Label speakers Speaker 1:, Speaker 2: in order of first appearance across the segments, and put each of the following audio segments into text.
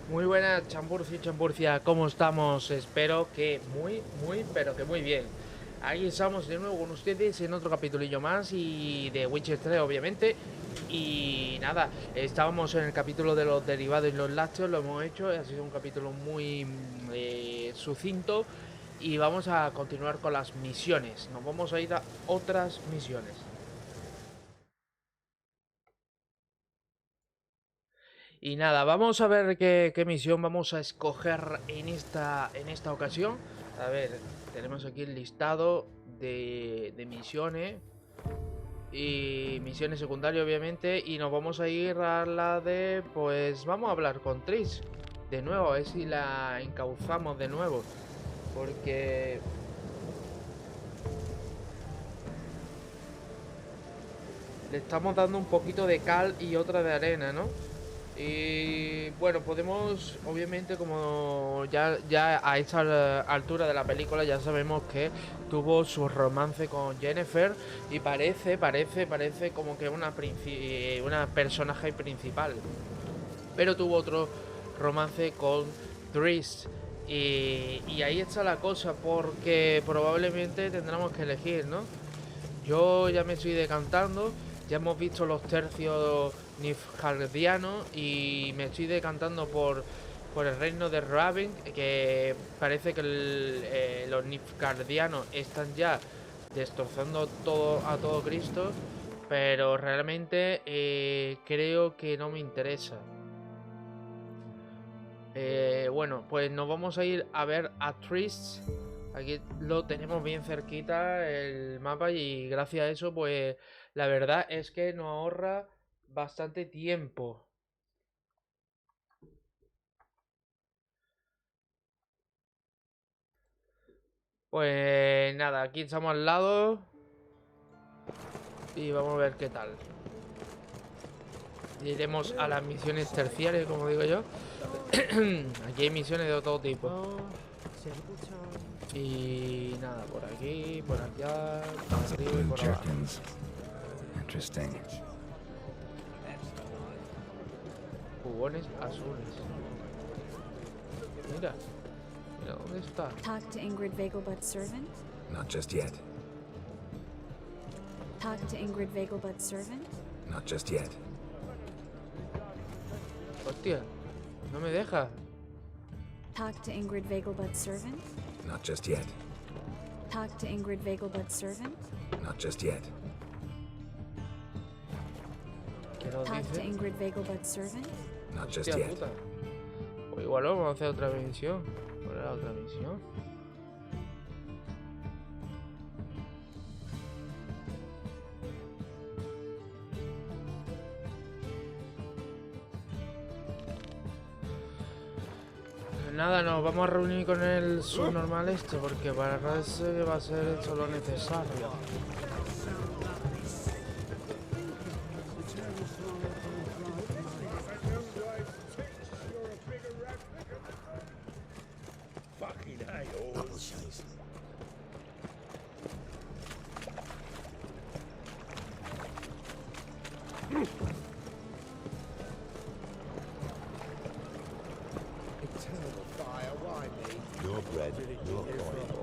Speaker 1: Muy buenas, Chamburcia y Chamburcia, ¿cómo estamos? Espero que pero que muy bien. Aquí estamos de nuevo con ustedes en otro capitulillo más y de Witcher 3, obviamente. Y nada, estábamos en el capítulo de los derivados y los lácteos, lo hemos hecho, ha sido un capítulo muy sucinto y vamos a continuar con las misiones. Nos vamos a ir a otras misiones. Y nada, vamos a ver qué misión vamos a escoger en esta ocasión. A ver, tenemos aquí el listado de misiones. Y misiones secundarias, obviamente. Y nos vamos a ir a la de... Pues vamos a hablar con Trish. De nuevo, a ver si la encauzamos de nuevo. Porque... le estamos dando un poquito de cal y otra de arena, ¿no? Y bueno, podemos, obviamente, como ya a esta altura de la película ya sabemos que tuvo su romance con Jennifer y parece como que una personaje principal. Pero tuvo otro romance con Trish. Y ahí está la cosa, porque probablemente tendremos que elegir, ¿no? Yo ya me estoy decantando, ya hemos visto los tercios nifgardianos y me estoy decantando por el reino de Raven, que parece que los nifgardianos están ya destrozando todo a todo Cristo, pero realmente creo que no me interesa. Bueno, pues nos vamos a ir a ver a Triss. Aquí lo tenemos bien cerquita el mapa y gracias a eso, pues la verdad es que nos ahorra bastante tiempo. Pues nada, aquí estamos al lado y vamos a ver qué tal. Iremos a las misiones terciarias, como digo yo. Aquí hay misiones de todo tipo. Y nada, por aquí, por allá, por arriba y por abajo.
Speaker 2: Interesting.
Speaker 1: Jugones azules. Mira, mira dónde está.
Speaker 3: Talk to Ingrid Vegelbud's servant?
Speaker 2: Not just yet.
Speaker 3: Talk to Ingrid Vegelbud's servant?
Speaker 2: Not just yet.
Speaker 1: Hostia, no me deja.
Speaker 3: Talk to Ingrid Vegelbud's servant?
Speaker 2: Not just yet.
Speaker 3: Talk to Ingrid Vegelbud's servant?
Speaker 2: Not just yet.
Speaker 1: ¿Qué nos
Speaker 3: Talk to
Speaker 1: dice?
Speaker 3: Ingrid Vegelbud's servant?
Speaker 2: Not just
Speaker 1: Hostia
Speaker 2: yet.
Speaker 1: puta. Pues igual vamos a hacer otra misión. ¿Cuál era la otra misión? Nada, nos vamos a reunir con el subnormal este porque parece que va a ser esto lo necesario.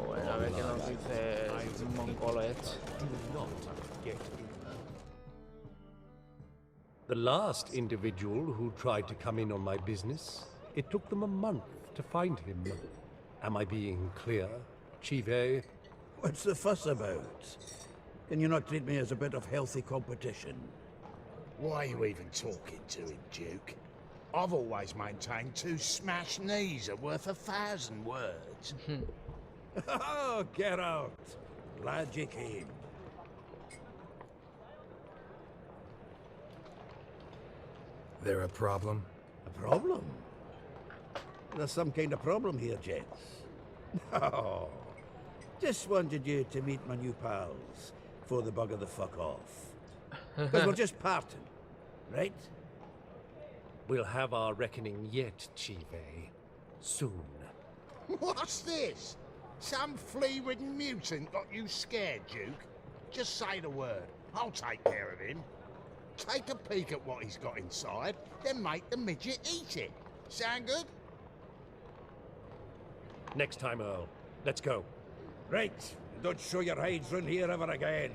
Speaker 1: Bueno, a ver qué nos dice el mongolo este.
Speaker 4: The last individual who tried to come in on my business, it took them a month to find him. Am I being clear, Chive?
Speaker 5: What's the fuss about? Can you not treat me as a bit of healthy competition?
Speaker 6: Why are you even talking to him, Duke? I've always maintained 2 smashed knees are worth 1,000 words.
Speaker 5: Oh, get out! Glad you came.
Speaker 2: There a problem?
Speaker 5: A problem? There's some kind of problem here, gents. No. Just wanted you to meet my new pals before they bugger the fuck off. Because we're just parting, right?
Speaker 4: We'll have our reckoning yet, Chive. Soon.
Speaker 6: What's this? Some flea-ridden mutant got you scared, Duke? Just say the word. I'll take care of him. Take a peek at what he's got inside, then make the midget eat it. Sound good?
Speaker 4: Next time, Earl. Let's go.
Speaker 5: Right. Don't show your hides round here ever again.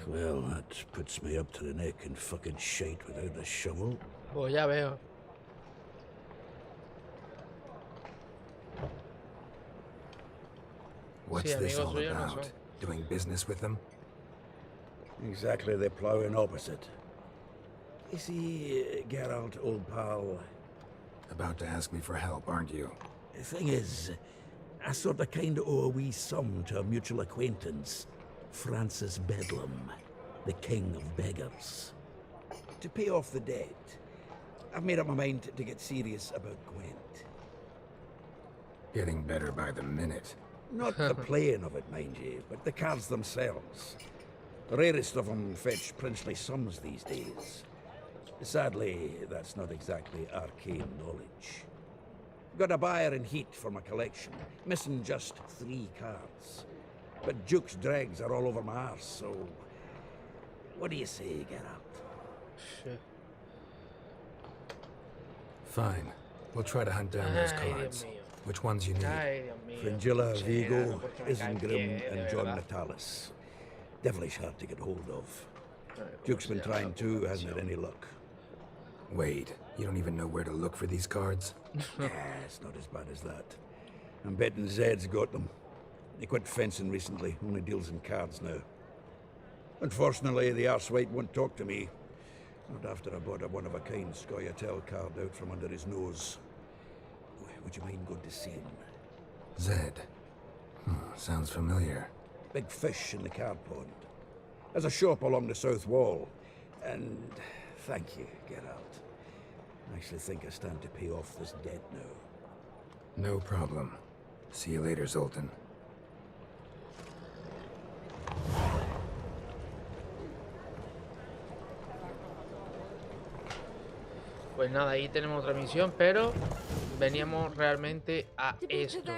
Speaker 5: Well, that puts me up to the neck in fucking shite without a shovel.
Speaker 1: Pues ya veo.
Speaker 2: What's
Speaker 1: Sí,
Speaker 2: this
Speaker 1: amigos
Speaker 2: all
Speaker 1: suyos no
Speaker 2: about?
Speaker 1: son.
Speaker 2: Doing business with them?
Speaker 5: Exactly the ploughing opposite. You see, Geralt, old pal,
Speaker 2: About to ask me for help, aren't you?
Speaker 5: the thing is, I sort of kind of owe a wee sum to a mutual acquaintance, Francis Bedlam, the king of beggars. To pay off the debt, I've made up my mind to get serious about Gwent.
Speaker 2: Getting better by the minute.
Speaker 5: Not the playing of it, mind you, but the cards themselves. The rarest of them fetch princely sums these days. Sadly, that's not exactly arcane knowledge. Got a buyer in heat for my collection, missing just 3 cards. But Duke's dregs are all over my arse, so... What do you say, Geralt?
Speaker 1: Shit.
Speaker 2: Fine. We'll try to hunt down those
Speaker 1: Ay, Dios
Speaker 2: cards.
Speaker 1: mío.
Speaker 2: Which ones you need?
Speaker 1: Ay, Dios mío.
Speaker 5: Fringilla,
Speaker 1: Sí,
Speaker 5: Vigo,
Speaker 1: no, porque me cae
Speaker 5: Isengrim,
Speaker 1: bien, de
Speaker 5: and John
Speaker 1: verdad.
Speaker 5: Natalis. Devilish hard to get hold of.
Speaker 1: Ay,
Speaker 5: Duke's been
Speaker 1: ¿cómo se llama
Speaker 5: trying
Speaker 1: la
Speaker 5: too, hasn't had
Speaker 1: publicación?
Speaker 5: any luck.
Speaker 2: Wait, you don't even know where to look for these cards?
Speaker 5: Nah, it's not as bad as that. I'm betting Zed's got them. He quit fencing recently, only deals in cards now. Unfortunately, the arsewite won't talk to me. Not after I bought a one-of-a-kind Scoia'tael card out from under his nose. Would you mind going to see him?
Speaker 2: Zed. Sounds familiar.
Speaker 5: Big fish in the card pond. There's a shop along the south wall. And thank you, Geralt. I actually think I stand to pay off this debt now.
Speaker 2: No problem. See you later, Zoltan.
Speaker 1: Pues nada, ahí tenemos otra misión, pero veníamos realmente a esto.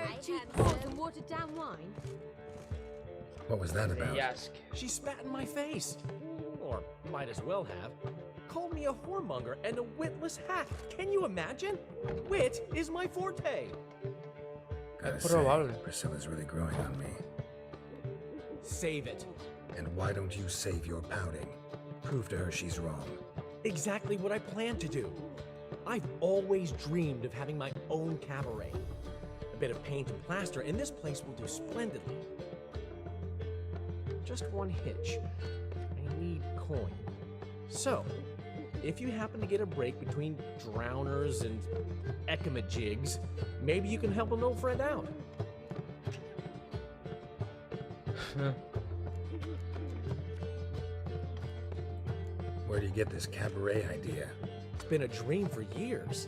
Speaker 2: What was that about?
Speaker 1: Yask.
Speaker 7: She spat in my face. Or might as well have. Called me a whoremonger and a witless hack. Can you imagine? Wit is my forte.
Speaker 2: Gotta
Speaker 1: Es probable.
Speaker 2: say, Priscilla's really growing on me.
Speaker 7: Save it.
Speaker 2: And why don't you save your pouting? Prove to her she's wrong.
Speaker 7: Exactly what I plan to do. I've always dreamed of having my own cabaret. A bit of paint and plaster, and this place will do splendidly. Just one hitch. I need coin. So, if you happen to get a break between drowners and ekamajigs, maybe you can help an old friend out.
Speaker 2: Where do you get this cabaret idea?
Speaker 7: It's been a dream for years.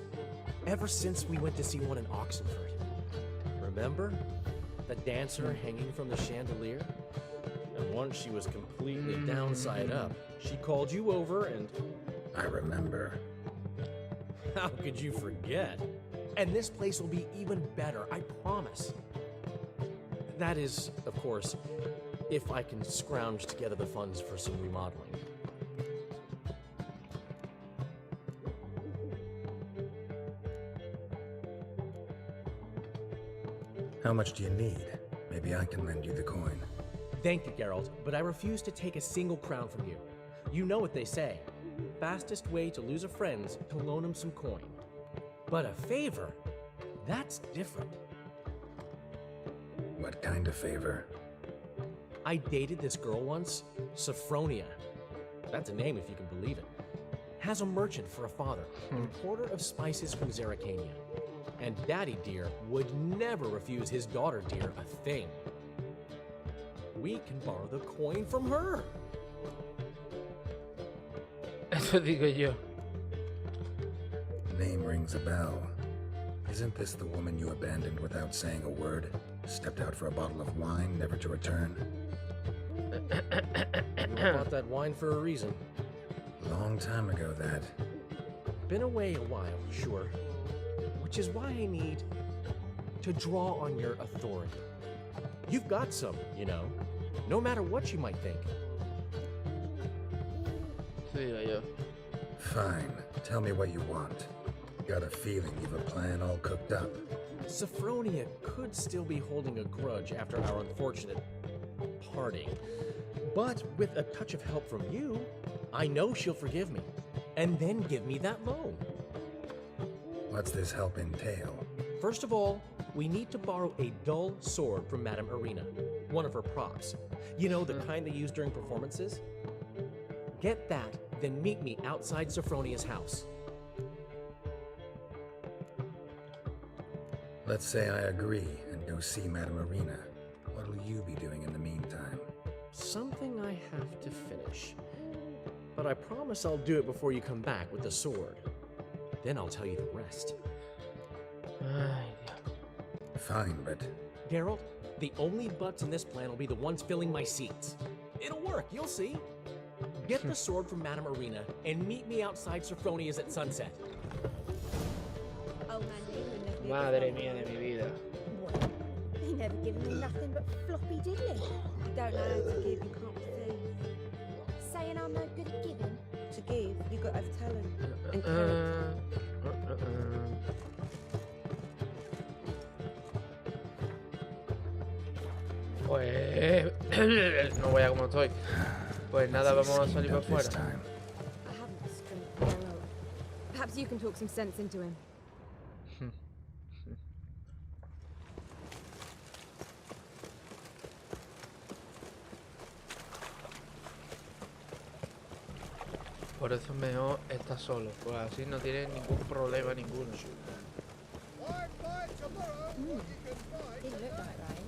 Speaker 7: Ever since we went to see one in Oxenford. Remember? The dancer hanging from the chandelier? And once she was completely downside up, she called you over and...
Speaker 2: I remember.
Speaker 7: How could you forget? And this place will be even better, I promise. That is, of course, if I can scrounge together the funds for some remodeling.
Speaker 2: How much do you need? Maybe I can lend you the coin.
Speaker 7: Thank you, Geralt, but I refuse to take a single crown from you. You know what they say. Fastest way to lose a friend's to loan him some coin. But a favor? That's different.
Speaker 2: What kind of favor?
Speaker 7: I dated this girl once, Sophronia. That's a name if you can believe it. Has a merchant for a father, importer of spices from Zerrikania. And Daddy Dear would never refuse his daughter Dear a thing. We can borrow the coin from her.
Speaker 1: Eso digo yo.
Speaker 2: Name rings a bell. Isn't this the woman you abandoned without saying a word? Stepped out for a bottle of wine, never to return?
Speaker 7: You bought that wine for a reason.
Speaker 2: Long time ago, that.
Speaker 7: Been away a while, sure. Which is why I need to draw on your authority. You've got some, you know, no matter what you might think.
Speaker 1: Eso digo yo.
Speaker 2: Fine. Tell me what you want. Got a feeling you've a plan all cooked up.
Speaker 7: Sophronia could still be holding a grudge after our unfortunate parting. But with a touch of help from you, I know she'll forgive me. And then give me that loan.
Speaker 2: What's this help entail?
Speaker 7: First of all, we need to borrow a dull sword from Madame Arena, one of her props. You know, the kind they use during performances? Get that, then meet me outside Sophronia's house.
Speaker 2: Let's say I agree and go see Madame Arena. What'll you be doing in the meantime?
Speaker 7: Something I have to finish. But I promise I'll do it before you come back with the sword. Then I'll tell you the rest.
Speaker 1: Ay, Dios.
Speaker 2: Fine, but
Speaker 7: Geralt, the only butts in this plan will be the ones filling my seats. It'll work, you'll see. Get the sword from Madame Arena and meet me outside Sophronia's at sunset.
Speaker 8: Old man Newman left me a
Speaker 1: Madre
Speaker 8: good
Speaker 1: mía de mi vida.
Speaker 8: Well, he never given me nothing but floppy diddly. You don't know how to give, you can't receive. Saying I'm no good at giving. To give, you got to have talent and character.
Speaker 1: Pues no voy a como estoy. Pues nada, vamos a salir para
Speaker 2: this
Speaker 1: afuera.
Speaker 2: time.
Speaker 8: I haven't the strength. Well, perhaps you can talk some sense into him.
Speaker 1: Por eso es mejor estar solo, pues así no tienes ningún problema ninguno.
Speaker 8: Didn't look like rain.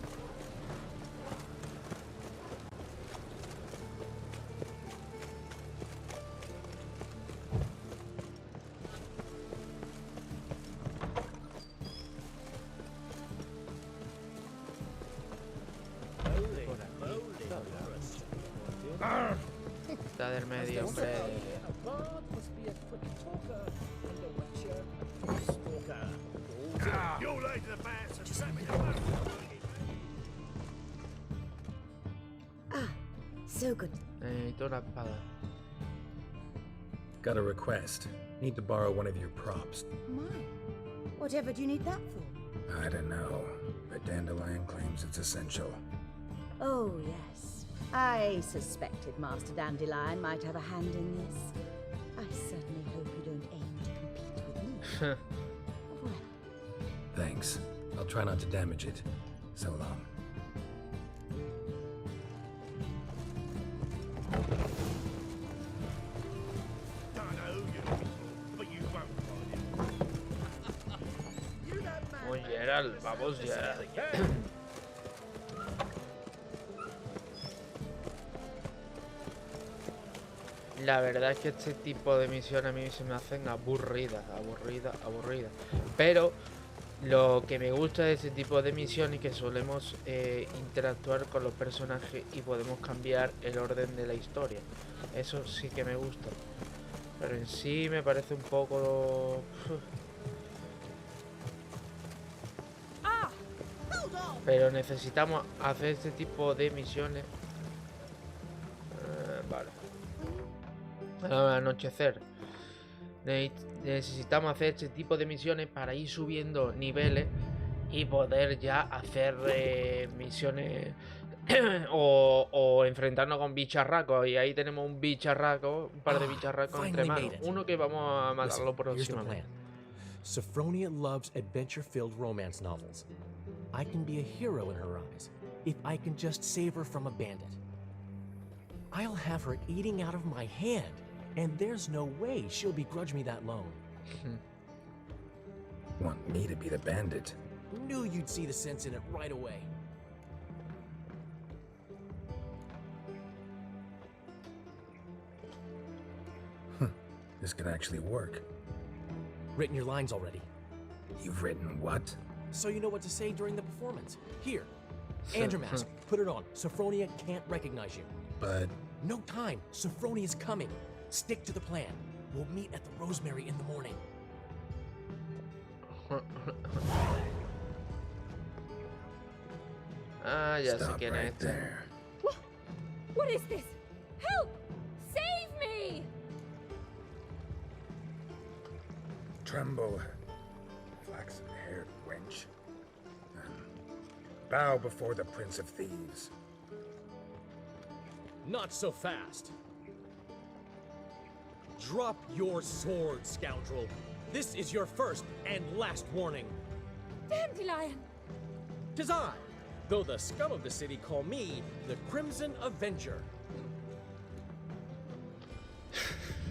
Speaker 1: Está del medio, hombre.
Speaker 8: So good.
Speaker 1: Necesito una espada.
Speaker 2: Got a request. Need to borrow one of your props.
Speaker 8: Mine? Whatever do you need that for?
Speaker 2: I don't know, but Dandelion claims it's essential.
Speaker 9: Oh, yes. I suspected Master Dandelion might have a hand in this. I certainly hope you don't aim to compete with me. Well,
Speaker 2: Thanks. I'll try not to damage it. So long.
Speaker 1: Oye, Geralt, vamos ya. La verdad es que este tipo de misiones a mí se me hacen aburridas. Pero lo que me gusta de este tipo de misiones es que solemos interactuar con los personajes y podemos cambiar el orden de la historia. Eso sí que me gusta. Pero en sí me parece un poco... Pero necesitamos hacer este tipo de misiones. Vale. Al anochecer. Necesitamos hacer este tipo de misiones para ir subiendo niveles y poder ya hacer misiones o enfrentarnos con bicharracos. Y ahí tenemos un bicharraco, un par de bicharracos entre manos. Uno que vamos a matarlo próximamente.
Speaker 7: Sophronia loves adventure-filled romance novels. I can be a hero in her eyes if I can just save her from a bandit. I'll have her eating out of my hand, and there's no way she'll begrudge me that loan.
Speaker 2: Want me to be the bandit?
Speaker 7: Knew you'd see the sense in it right away.
Speaker 2: This could actually work.
Speaker 7: Written your lines already,
Speaker 2: You've written what?
Speaker 7: so you know what to say during the performance. Here, and your mask. Put it on. Sophronia can't recognize you.
Speaker 2: But
Speaker 7: No time. Sophronia's coming. Stick to the plan. We'll meet at the Rosemary in the morning.
Speaker 1: Ah, ya sé
Speaker 2: stop
Speaker 1: quién es
Speaker 2: right
Speaker 1: este.
Speaker 2: there.
Speaker 8: What is this? Help! Save me!
Speaker 2: Tremble, flaxen-haired wench. Bow before the Prince of Thieves.
Speaker 7: Not so fast. Drop your sword, scoundrel. This is your first and last warning.
Speaker 8: Dandelion!
Speaker 7: 'Tis I, though the scum of the city call me the Crimson Avenger.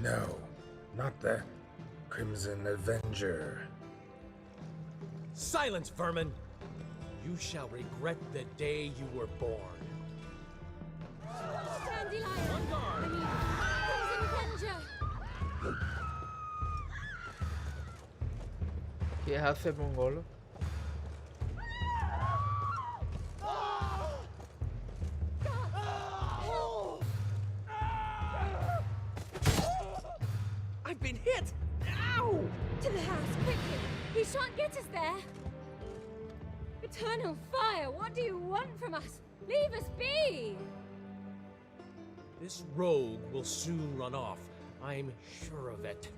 Speaker 2: No, not the Crimson Avenger.
Speaker 7: Silence, vermin! You shall regret the day you were born.
Speaker 8: Dandelion!
Speaker 7: On guard!
Speaker 8: I mean, Crimson Avenger!
Speaker 1: ¿Qué hace, mongolo?
Speaker 7: I've been hit! Ow!
Speaker 8: To the house, quickly! He shan't get us there! Eternal fire, what do you want from us? Leave us be!
Speaker 7: This rogue will soon run off. I'm sure of it.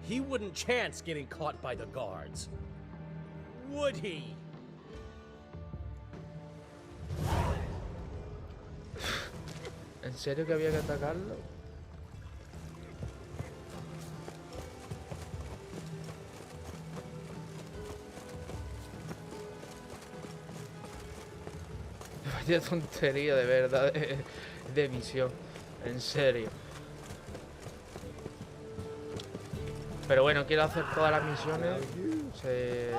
Speaker 7: He wouldn't chance getting caught by the guards. Would he?
Speaker 1: ¿En serio que había que atacarlo? Vaya tontería de verdad de misión. En serio. Pero bueno, quiero hacer todas las misiones. Se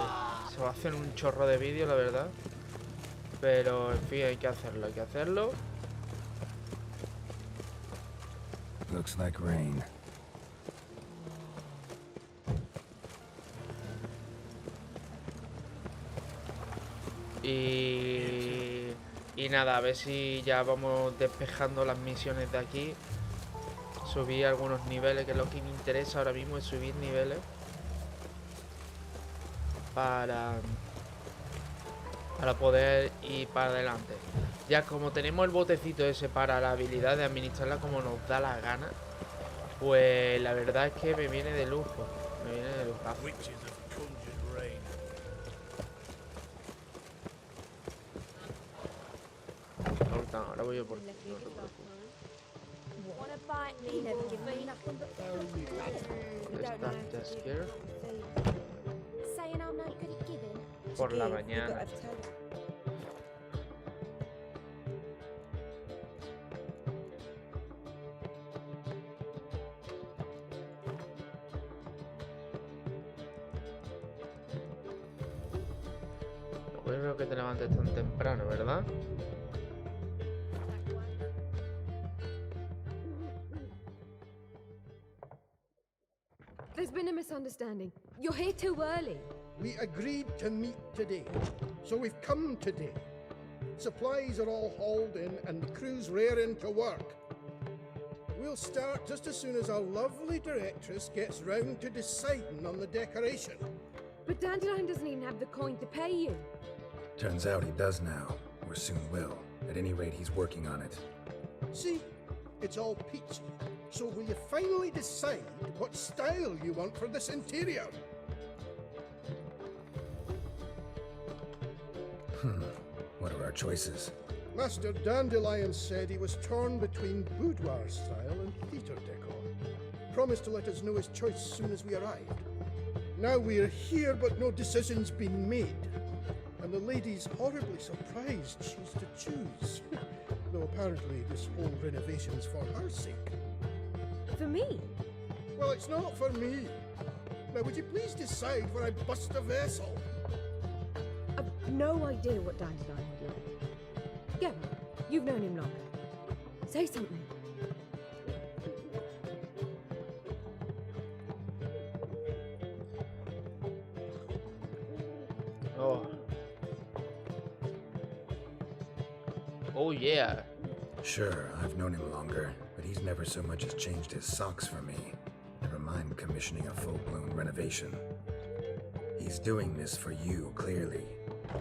Speaker 1: va a hacer un chorro de vídeos, la verdad. Pero en fin, hay que hacerlo, hay que hacerlo.
Speaker 2: Looks like rain.
Speaker 1: Y nada, a ver si ya vamos despejando las misiones de aquí. Subir algunos niveles, que es lo que me interesa ahora mismo, es subir niveles. Para poder ir para adelante. Ya como tenemos el botecito ese para la habilidad de administrarla como nos da la gana, pues la verdad es que me viene de lujo. Me viene de lujo. Ahora voy yo por ti. No te preocupes.
Speaker 8: Wanna bite me? Never give me nothing but
Speaker 1: Está jaskier
Speaker 8: saying I'm no good at giving.
Speaker 1: por la mañana. No creo que te levantes tan temprano, ¿verdad?
Speaker 8: There's been a misunderstanding. You're here too early.
Speaker 10: We agreed to meet today, so we've come today. Supplies are all hauled in and the crew's raring to work. We'll start just as soon as our lovely directress gets round to deciding on the decoration.
Speaker 8: But Dandelion doesn't even have the coin to pay you.
Speaker 2: Turns out he does now, or soon will. At any rate, he's working on it.
Speaker 10: See, it's all peachy. So will you finally decide what style you want for this interior?
Speaker 2: What are our choices?
Speaker 10: Master Dandelion said he was torn between boudoir style and theatre decor. Promised to let us know his choice as soon as we arrived. Now we're here, but no decision's been made. And the lady's horribly surprised she's to choose. Though apparently this whole renovation's for her sake.
Speaker 8: For me?
Speaker 10: Well, it's not for me. Now, would you please decide where I bust a vessel?
Speaker 8: I've no idea what Dandelion would like. Go on, you've known him longer. Say something.
Speaker 1: Oh yeah.
Speaker 2: Sure, I've known him longer, but he's never so much as changed his socks for me. Never mind commissioning a full-blown renovation. He's doing this for you, clearly.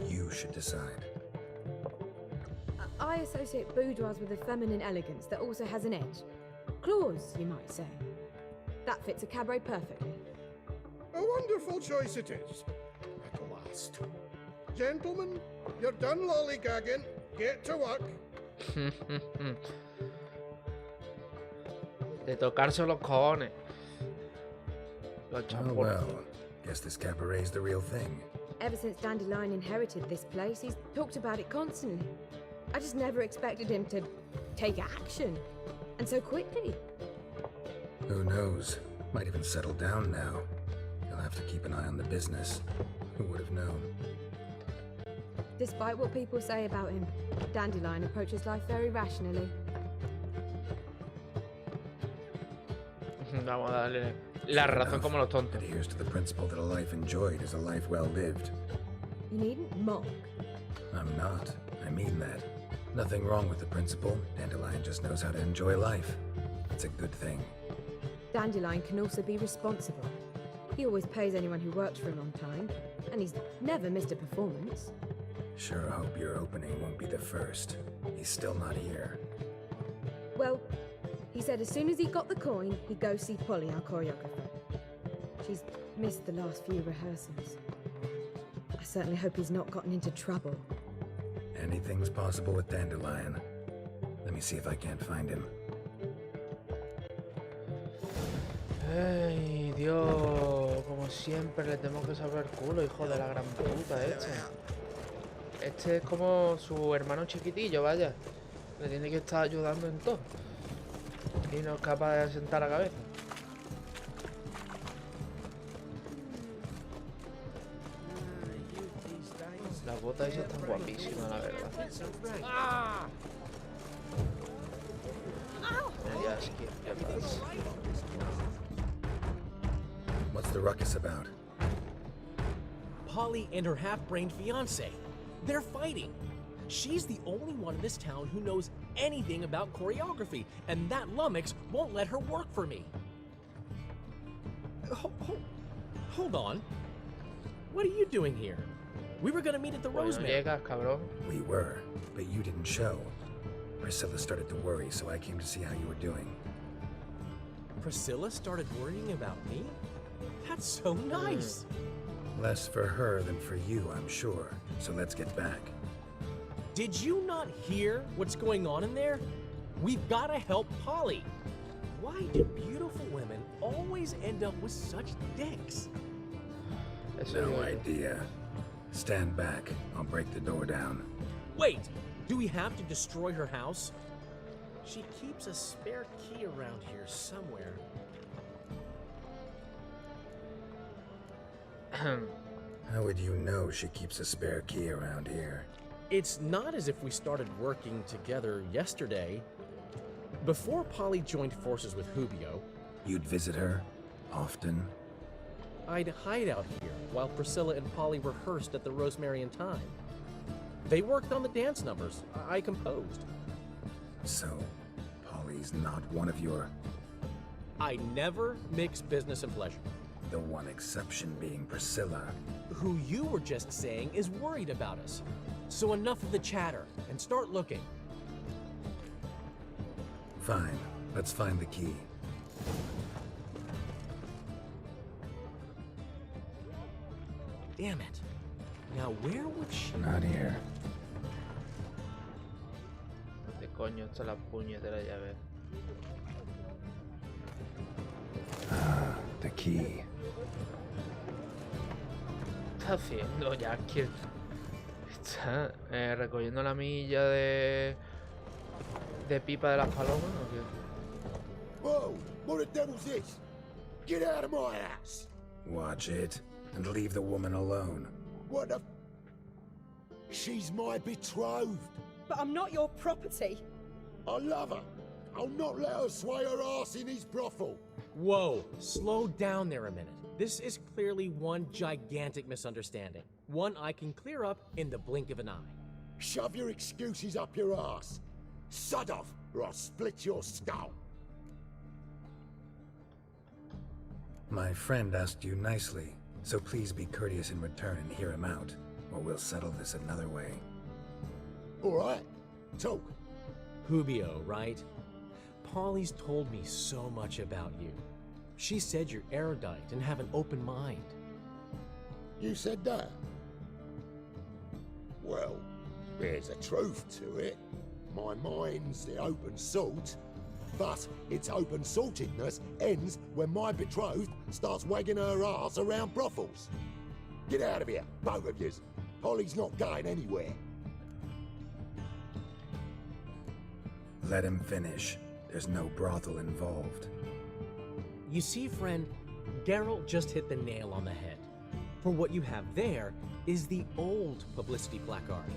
Speaker 2: You should decide.
Speaker 8: I associate boudoirs with a feminine elegance that also has an edge. Claws, you might say. That fits a cabaret perfectly.
Speaker 10: A wonderful choice it is. At last. Gentlemen, you're done lollygagging. Get to work.
Speaker 1: De tocarse los cojones. Los
Speaker 2: Oh
Speaker 1: champones.
Speaker 2: well, guess this cabaret's the real thing.
Speaker 8: Ever since Dandelion inherited this place, he's talked about it constantly. I just never expected him to take action. And so quickly.
Speaker 2: Who knows? Might even settle down now. You'll have to keep an eye on the business. Who would have known?
Speaker 8: Despite what people say about him, Dandelion approaches life very rationally.
Speaker 1: Vamos a darle la razón como los tontos.
Speaker 2: Adheres to the principle that a life enjoyed is a life well lived.
Speaker 8: You needn't mock.
Speaker 2: I'm not. I mean that. Nothing wrong with the principle. Dandelion just knows how to enjoy life. It's a good thing.
Speaker 8: Dandelion can also be responsible. He always pays anyone who works for him on time, and he's never missed a performance.
Speaker 2: Sure hope your opening won't be the first. He's still not here.
Speaker 8: Well, he said as soon as he got the coin, he'd go see Polly, our choreographer. She's missed the last few rehearsals. I certainly hope he's not gotten into trouble.
Speaker 2: Anything's possible with Dandelion. Let me see if I can't find him.
Speaker 1: Ay, Dios. Como siempre le tenemos que salvar el culo, hijo de la gran puta este. Este es como su hermano chiquitillo, vaya. Le tiene que estar ayudando en todo. Y no es capaz de sentar la cabeza. Las botas esas están guapísimas, la verdad. El jaskier, ¿qué pasa?
Speaker 2: What's the ruckus about?
Speaker 7: Polly and her half-brained fiancé. They're fighting. She's the only one in this town who knows anything about choreography, and that lummox won't let her work for me. Hold on. What are you doing here? We were gonna meet at the
Speaker 1: Bueno,
Speaker 7: Rosemary.
Speaker 1: llegas, cabrón.
Speaker 2: We were, but you didn't show. Priscilla started to worry, so I came to see how you were doing.
Speaker 7: Priscilla started worrying about me? That's so nice.
Speaker 2: Less for her than for you, I'm sure. So let's get back.
Speaker 7: Did you not hear what's going on in there? We've got to help Polly. Why do beautiful women always end up with such dicks?
Speaker 2: No idea. Stand back. I'll break the door down.
Speaker 7: Wait, do we have to destroy her house? She keeps a spare key around here somewhere.
Speaker 2: How would you know she keeps a spare key around here?
Speaker 7: It's not as if we started working together yesterday. Before Polly joined forces with Hubio,
Speaker 2: You'd visit her? Often?
Speaker 7: I'd hide out here while Priscilla and Polly rehearsed at the Rosemary and Thyme. They worked on the dance numbers I composed.
Speaker 2: So, Polly's not one of your...
Speaker 7: I never mix business and pleasure.
Speaker 2: The one exception being Priscilla.
Speaker 7: Who you were just saying is worried about us. So enough of the chatter and start looking.
Speaker 2: Fine. Let's find the key.
Speaker 7: Damn it. Now where would she...
Speaker 2: Not here.
Speaker 1: ¿Dónde coño está la puñetera llave?
Speaker 2: Ah, the key.
Speaker 1: ¿Qué está haciendo Jaskier? ¿Está recogiendo la milla de pipa de las palomas o qué?
Speaker 6: Whoa! What the devil's this? Get out of my house!
Speaker 2: Watch it, and leave the woman alone.
Speaker 6: What the... She's my betrothed.
Speaker 8: But I'm not your property.
Speaker 6: I love her. I'll not let her sway her ass in his brothel.
Speaker 7: Whoa, slow down there a minute. This is clearly one gigantic misunderstanding. One I can clear up in the blink of an eye.
Speaker 6: Shove your excuses up your ass. Sod off, or I'll split your skull.
Speaker 2: My friend asked you nicely, so please be courteous in return and hear him out, or we'll settle this another way.
Speaker 6: All right, talk.
Speaker 7: Hubio, right? Polly's told me so much about you. She said you're erudite and have an open mind.
Speaker 6: You said that? Well, there's a truth to it. My mind's the open salt, but its open saltedness ends when my betrothed starts wagging her arse around brothels. Get out of here, both of yous. Holly's not going anywhere.
Speaker 2: Let him finish. There's no brothel involved.
Speaker 7: You see, friend, Geralt just hit the nail on the head. For what you have there is the old publicity placard.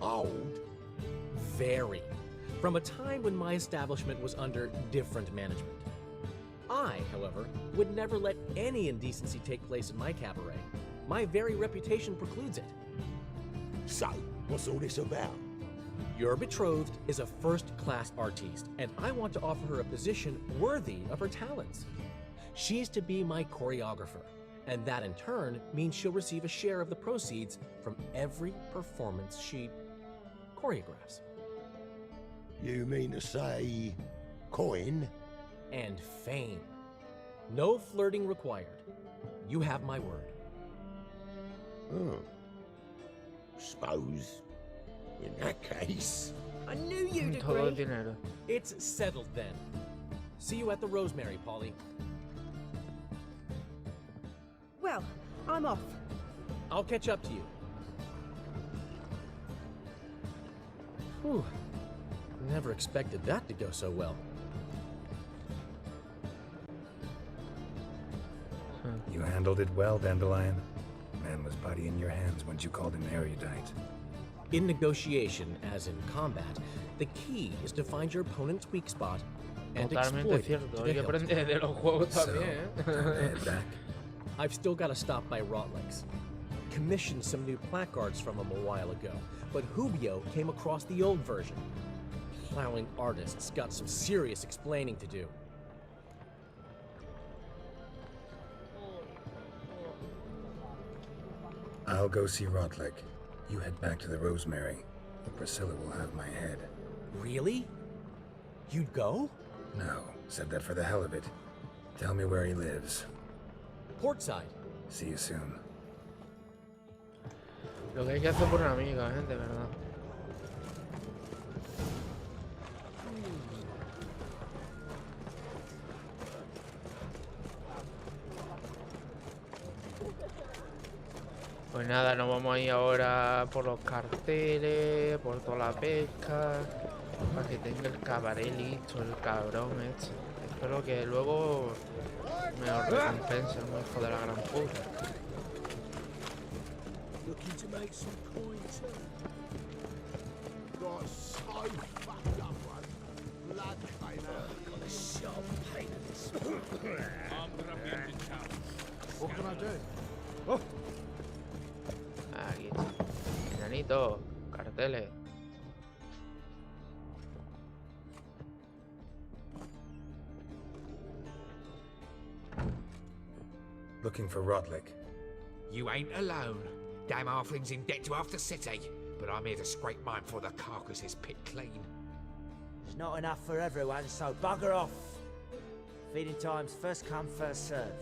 Speaker 6: Old?
Speaker 7: Very. From a time when my establishment was under different management. I, however, would never let any indecency take place in my cabaret. My very reputation precludes it.
Speaker 6: So, what's all this about?
Speaker 7: Your betrothed is a first-class artiste, and I want to offer her a position worthy of her talents. She's to be my choreographer, and that in turn means she'll receive a share of the proceeds from every performance she choreographs.
Speaker 6: You mean to say coin?
Speaker 7: And fame. No flirting required. You have my word.
Speaker 6: Suppose, in that case...
Speaker 7: I knew you'd
Speaker 1: Todo el
Speaker 7: agree.
Speaker 1: dinero.
Speaker 7: It's settled then. See you at the Rosemary, Polly.
Speaker 8: Well, I'm off.
Speaker 7: I'll catch up to you. Whew. Never expected that to go so well.
Speaker 2: You handled it well, Dandelion. Man was body in your hands once you called him erudite.
Speaker 7: In negotiation, as in combat, the key is to find your opponent's weak spot and
Speaker 1: Totalmente
Speaker 7: exploit it
Speaker 1: cierto.
Speaker 7: to
Speaker 1: Hay
Speaker 7: the
Speaker 1: que
Speaker 7: hilt.
Speaker 1: aprender de los juegos
Speaker 2: So,
Speaker 1: también,
Speaker 2: time to
Speaker 1: ¿eh?
Speaker 2: head back.
Speaker 7: I've still got to stop by Rotlick's. Commissioned some new placards from him a while ago, but Hubio came across the old version. Plowing artists got some serious explaining to do.
Speaker 2: I'll go see Rotlick. You head back to the Rosemary. Priscilla will have my head.
Speaker 7: Really? You'd go?
Speaker 2: No, said that for the hell of it. Tell me where he lives.
Speaker 7: Portside.
Speaker 2: See you soon.
Speaker 1: Lo que hay que hacer por un amigo, de verdad. Pues nada, nos vamos a ir ahora por los carteles, por toda la pesca, para que tenga el cabaret listo, el cabrón este. Espero que luego me lo recompense, el hijo de la gran puta.
Speaker 6: Looking to make some coins. Got so fucked up one. Blood came out. Got a sharp pain in this.
Speaker 10: What can I do?
Speaker 1: Aquí está. Enanito, carteles.
Speaker 2: Looking for Rotlick.
Speaker 11: You ain't alone. Damn halfling's in debt to half the city, but I'm here to scrape mine for the carcass's pit clean.
Speaker 12: There's not enough for everyone, so bugger off. Feeding time's first come, first served.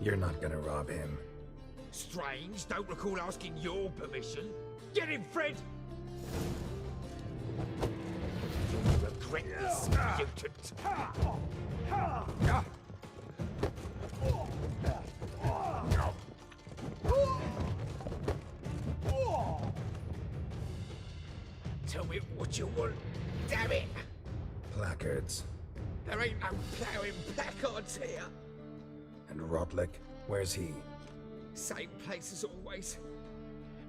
Speaker 2: You're not gonna rob him.
Speaker 11: Strange, don't recall asking your permission. Get him, Fred! You'll regret this, mutant. Tell me what you want, damn it!
Speaker 2: Placards.
Speaker 11: There ain't no ploughing placards here.
Speaker 2: And Rotlick? Where's he?
Speaker 11: Same place as always.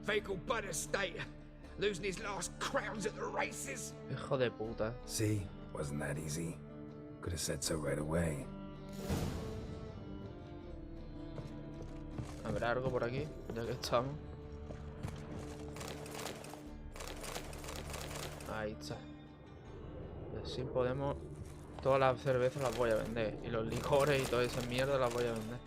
Speaker 11: Vehicle Bud Estate. Losing his last crowns at the races.
Speaker 1: Hijo de puta.
Speaker 2: See? Wasn't that easy? Could have said so right away.
Speaker 1: ¿Habrá algo por aquí? Ya que estamos. Ahí está. Y así podemos... Todas las cervezas las voy a vender. Y los licores y toda esa mierda las voy a vender.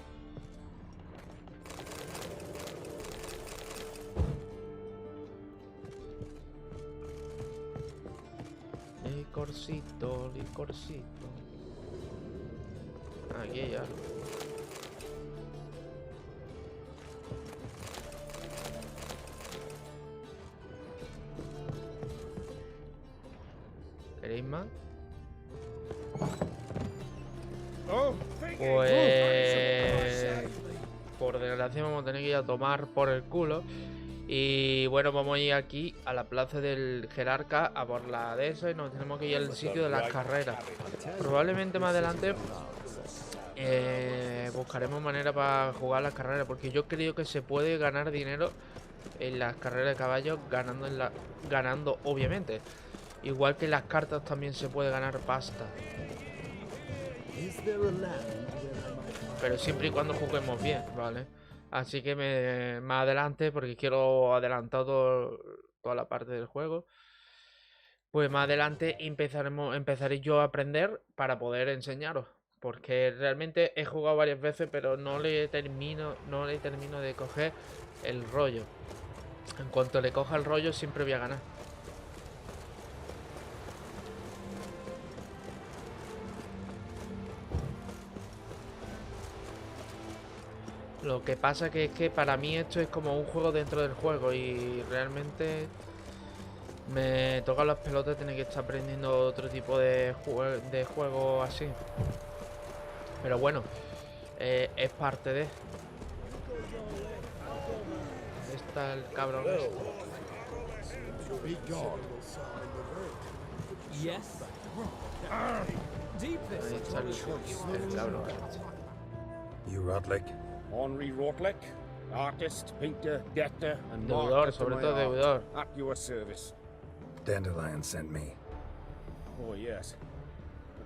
Speaker 1: licorcito, licorcito. Aquí hay algo. ¿Queréis más? Pues por desgracia vamos a tener que ir a tomar por el culo. Y bueno, vamos a ir aquí a la plaza del jerarca a por la de eso y nos tenemos que ir al sitio de las carreras. Probablemente más adelante buscaremos manera para jugar las carreras, porque yo creo que se puede ganar dinero en las carreras de caballos ganando obviamente. Igual que en las cartas también se puede ganar pasta. Pero siempre y cuando juguemos bien, ¿vale? Así que más adelante, porque quiero adelantar toda la parte del juego, pues más adelante empezaré yo a aprender para poder enseñaros. Porque realmente he jugado varias veces, pero no le termino de coger el rollo. En cuanto le coja el rollo, siempre voy a ganar. Lo que pasa que es que para mí esto es como un juego dentro del juego y realmente me toca las pelotas tener que estar aprendiendo otro tipo de juego así. Pero bueno, es parte de... ¿Dónde está el cabrón este? Ahí está el cabrón este.
Speaker 2: You Rodlick?
Speaker 13: Henry Rotlick, artist, painter, debtor, and
Speaker 1: Deudor,
Speaker 13: marker to
Speaker 1: sobre
Speaker 13: my
Speaker 1: todo
Speaker 13: art.
Speaker 1: deudor.
Speaker 13: At your service.
Speaker 2: Dandelion sent me.
Speaker 13: Oh, yes.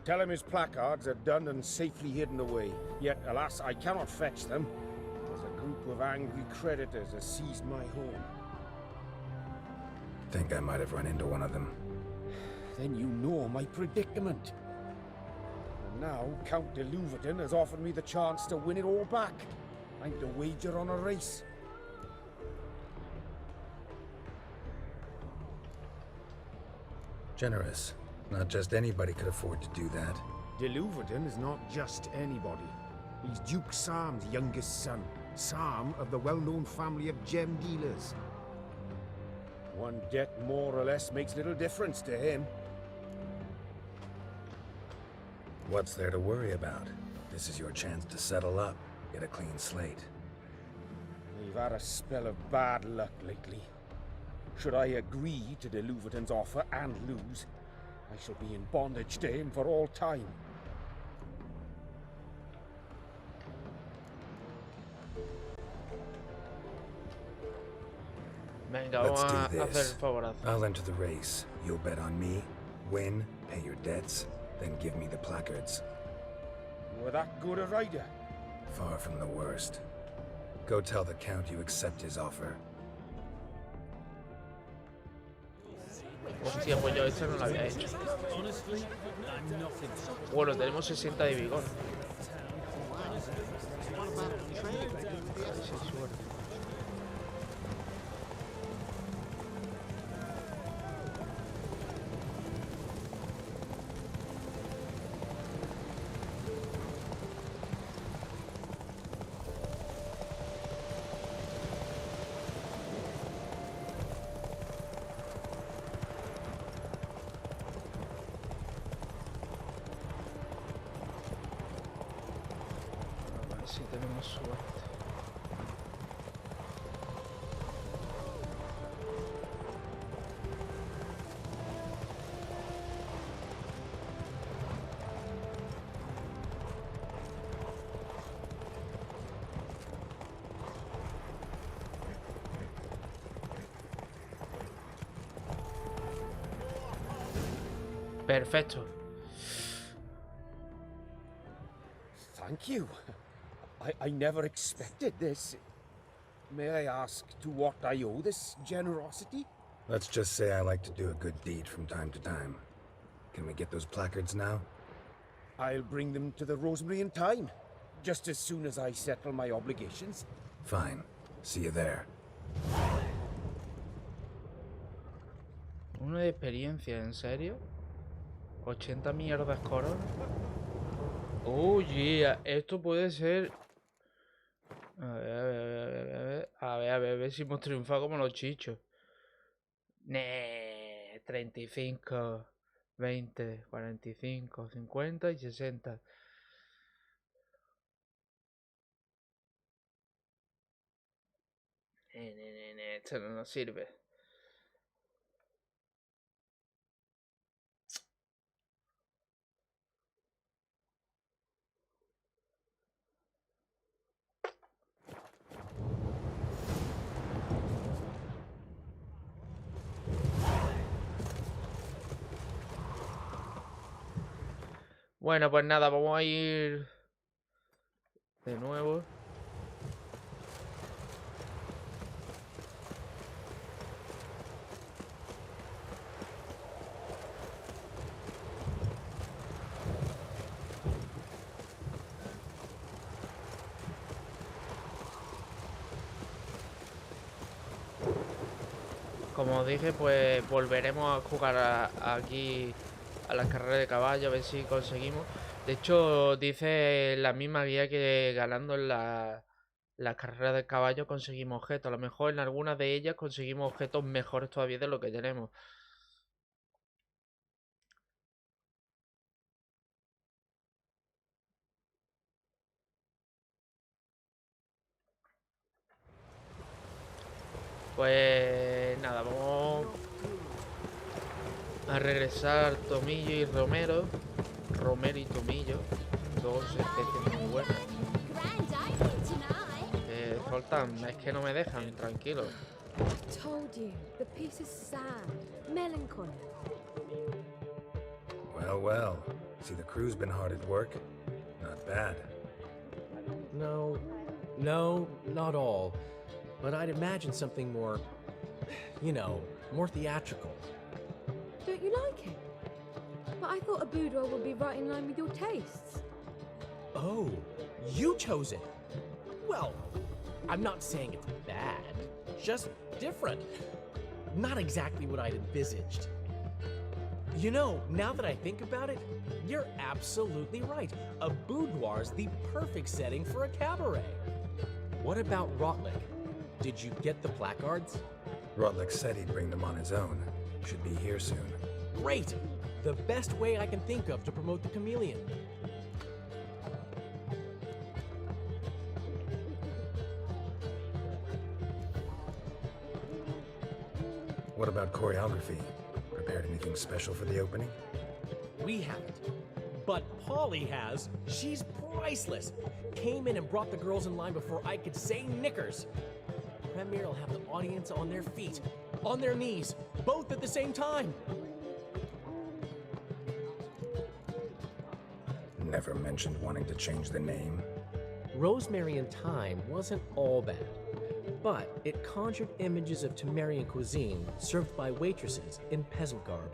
Speaker 13: Tell him his placards are done and safely hidden away. Yet, alas, I cannot fetch them, as a group of angry creditors has seized my home.
Speaker 2: Think I might have run into one of them.
Speaker 13: Then you know my predicament. And now, Count de Louverton has offered me the chance to win it all back. I'm to wager on a race.
Speaker 2: Generous. Not just anybody could afford to do that.
Speaker 13: De Louverton is not just anybody. He's Duke Sam's youngest son. Sam of the well-known family of gem dealers. One debt more or less makes little difference to him.
Speaker 2: What's there to worry about? This is your chance to settle up, get a clean slate.
Speaker 13: We've had a spell of bad luck lately. Should I agree to de Louverton's offer and lose, I shall be in bondage to him for all time.
Speaker 1: Venga,
Speaker 2: Let's
Speaker 1: vamos
Speaker 2: do
Speaker 1: a hacer
Speaker 2: this.
Speaker 1: el favorazo.
Speaker 2: I'll enter the race. You'll bet on me, win, pay your debts, then give me the placards.
Speaker 13: You were that good a rider?
Speaker 2: Far from the worst. Go tell the Count you accept his offer.
Speaker 1: Hostia, pues yo esta no la había hecho. Bueno, tenemos 60 de vigor. Sí, suerte. Si tenemos suerte. Perfecto.
Speaker 13: Thank you. I never expected this. May I ask to what I owe this generosity?
Speaker 2: Let's just say I like to do a good deed from time to time. Can we get those placards now?
Speaker 13: I'll bring them to the Rosemary in time, just as soon as I settle my obligations.
Speaker 2: Fine. See you there.
Speaker 1: Uno de experiencia, ¿en serio? 80 mierdas coronas. Oh, yeah. Esto puede ser... A ver si hemos triunfado como los chichos. 35, 20, 45, 50 y 60. Esto no nos sirve. Bueno, pues nada, vamos a ir de nuevo. Como os dije, pues volveremos a jugar aquí a las carreras de caballo, a ver si conseguimos. De hecho, dice la misma guía que ganando en las carreras de caballo conseguimos objetos. A lo mejor en algunas de ellas conseguimos objetos mejores todavía de lo que tenemos. Pues nada, vamos a regresar Tomillo y Romero. Romero y Tomillo, dos especies muy buenas. Zoltán, es que no me dejan, tranquilo.
Speaker 8: Told you, the piece is sad, melancholy.
Speaker 2: Well, well. See, the crew's been hard at work. Not bad.
Speaker 7: No, not all. But I'd imagine something more, you know, more theatrical.
Speaker 8: Don't you like it? But I thought a boudoir would be right in line with your tastes.
Speaker 7: Oh, you chose it. Well, I'm not saying it's bad, just different. Not exactly what I'd envisaged. You know, now that I think about it, you're absolutely right. A boudoir's the perfect setting for a cabaret. What about Rotlick? Did you get the placards?
Speaker 2: Rotlick said he'd bring them on his own. Should be here soon.
Speaker 7: Great! The best way I can think of to promote the chameleon.
Speaker 2: What about choreography? Prepared anything special for the opening?
Speaker 7: We haven't. But Polly has. She's priceless. Came in and brought the girls in line before I could say knickers. Premiere will have the audience on their feet, on their knees, both at the same time.
Speaker 2: Never mentioned wanting to change the name.
Speaker 7: Rosemary and Thyme wasn't all bad, but it conjured images of Temerian cuisine served by waitresses in peasant garb.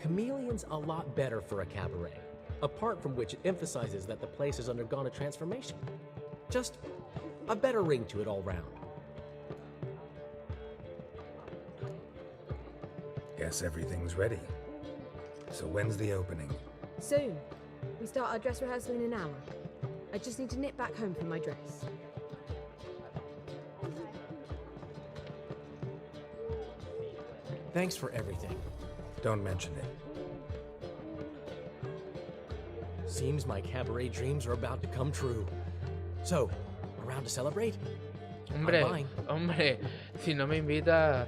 Speaker 7: Chameleon's a lot better for a cabaret, apart from which it emphasizes that the place has undergone a transformation. Just a better ring to it all round.
Speaker 2: Guess everything's ready. So when's the opening?
Speaker 8: Soon. We start our dress rehearsal in an hour. I just need to nip back home for my dress.
Speaker 7: Thanks for everything.
Speaker 2: Don't mention it.
Speaker 7: Seems my cabaret dreams are about to come true. So, around to celebrate?
Speaker 1: Hombre, si no me invitas,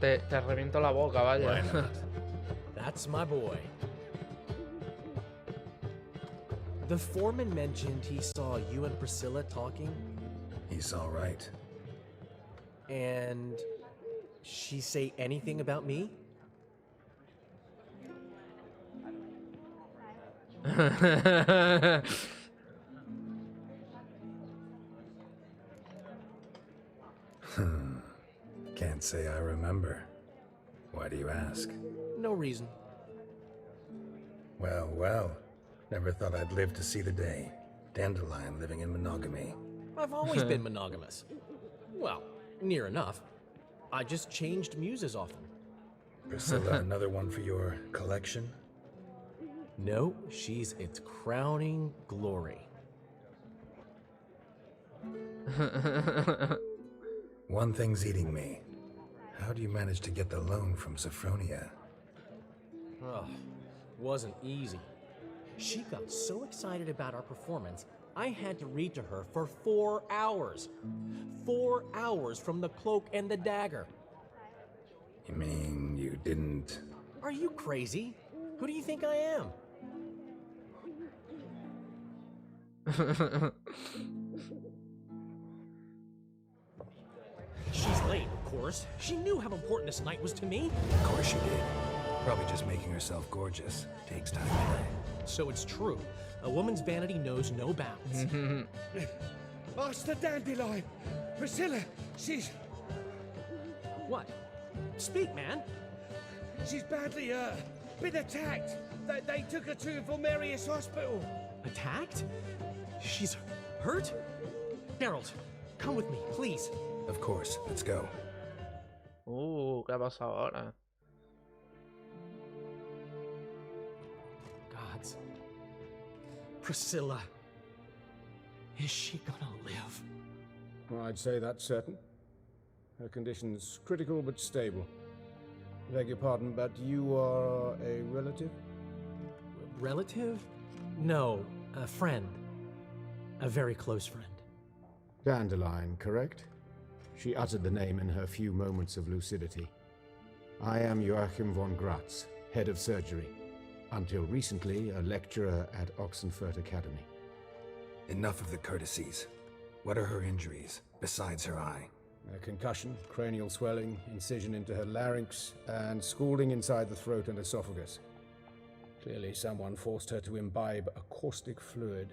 Speaker 1: te reviento la boca, vaya.
Speaker 7: That's my boy. The foreman mentioned he saw you and Priscilla talking.
Speaker 2: He's all right.
Speaker 7: And she say anything about me?
Speaker 2: Can't say I remember. Why do you ask?
Speaker 7: No reason.
Speaker 2: Well, well. Never thought I'd live to see the day. Dandelion living in monogamy.
Speaker 7: I've always been monogamous. Well, near enough. I just changed muses often.
Speaker 2: Priscilla, another one for your collection?
Speaker 7: No, she's its crowning glory.
Speaker 2: One thing's eating me. How do you manage to get the loan from Sophronia?
Speaker 7: Ugh, wasn't easy. She got so excited about our performance, I had to read to her for 4 hours. 4 hours from the Cloak and the Dagger.
Speaker 2: You mean you didn't...
Speaker 7: Are you crazy? Who do you think I am? She's late, of course. She knew how important this night was to me.
Speaker 2: Of course she did. Probably just making herself gorgeous. Takes time anyway.
Speaker 7: So it's true. A woman's vanity knows no bounds.
Speaker 14: Master Dandelion! Priscilla, she's...
Speaker 7: What? Speak, man.
Speaker 14: She's badly, been attacked. They took her to Vulmerius Hospital.
Speaker 7: Attacked? She's hurt? Geralt, come with me, please.
Speaker 2: Of course, let's go.
Speaker 1: ¿Qué ha pasado ahora?
Speaker 7: Gods. Priscilla. Is she gonna live?
Speaker 13: Well, I'd say that's certain. Her condition's critical but stable. Beg your pardon, but you are a relative?
Speaker 7: Relative? No, a friend. A very close friend.
Speaker 13: Dandelion, correct? She uttered the name in her few moments of lucidity. I am Joachim von Gratz, head of surgery. Until recently, a lecturer at Oxenfurt Academy.
Speaker 2: Enough of the courtesies. What are her injuries, besides her eye?
Speaker 13: A concussion, cranial swelling, incision into her larynx, and scalding inside the throat and esophagus. Clearly someone forced her to imbibe a caustic fluid.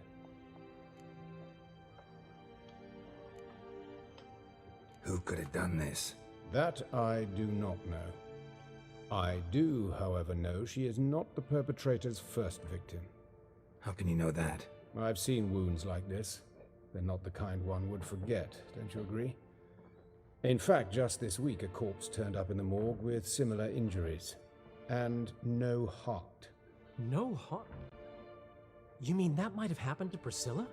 Speaker 2: Who could have done this?
Speaker 13: That I do not know. I do, however, know she is not the perpetrator's first victim.
Speaker 2: How can you know that?
Speaker 13: I've seen wounds like this. They're not the kind one would forget, don't you agree? In fact, just this week a corpse turned up in the morgue with similar injuries. And no heart.
Speaker 7: No heart? You mean that might have happened to Priscilla?